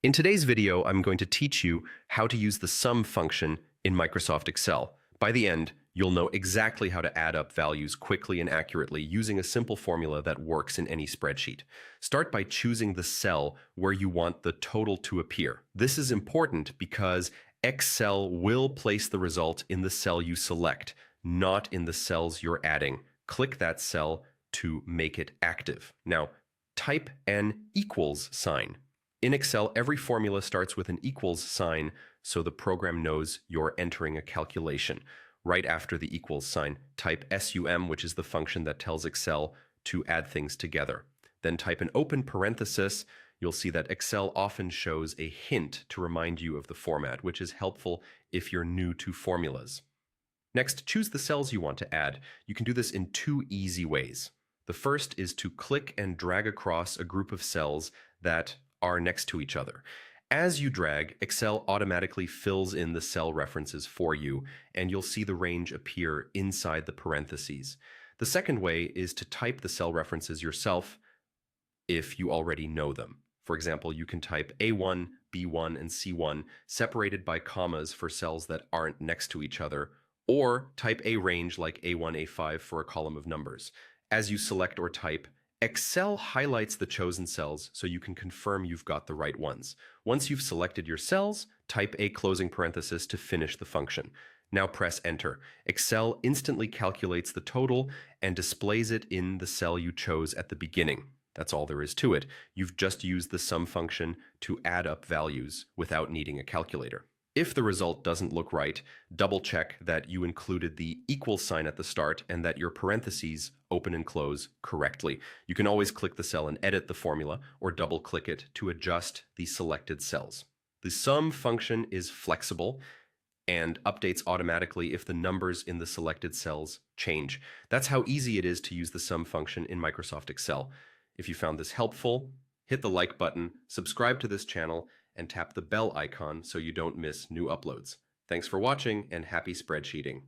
In today's video, I'm going to teach you how to use the sum function in Microsoft Excel. By the end, you'll know exactly how to add up values quickly and accurately using a simple formula that works in any spreadsheet. Start by choosing the cell where you want the total to appear. This is important because Excel will place the result in the cell you select, not in the cells you're adding. Click that cell to make it active. Now, type an equals sign. In Excel, every formula starts with an equals sign, so the program knows you're entering a calculation. Right after the equals sign, type SUM, which is the function that tells Excel to add things together. Then type an open parenthesis. You'll see that Excel often shows a hint to remind you of the format, which is helpful if you're new to formulas. Next, choose the cells you want to add. You can do this in two easy ways. The first is to click and drag across a group of cells that are next to each other. As you drag, Excel automatically fills in the cell references for you, and you'll see the range appear inside the parentheses. The second way is to type the cell references yourself if you already know them. For example, you can type A1, B1, and C1 separated by commas for cells that aren't next to each other, or type a range like A1, A5 for a column of numbers. As you select or type, Excel highlights the chosen cells so you can confirm you've got the right ones. Once you've selected your cells, type a closing parenthesis to finish the function. Now press Enter. Excel instantly calculates the total and displays it in the cell you chose at the beginning. That's all there is to it. You've just used the sum function to add up values without needing a calculator. If the result doesn't look right, double check that you included the equal sign at the start and that your parentheses open and close correctly. You can always click the cell and edit the formula or double click it to adjust the selected cells. The sum function is flexible and updates automatically if the numbers in the selected cells change. That's how easy it is to use the sum function in Microsoft Excel. If you found this helpful, hit the like button, subscribe to this channel, and tap the bell icon so you don't miss new uploads. Thanks for watching and happy spreadsheeting.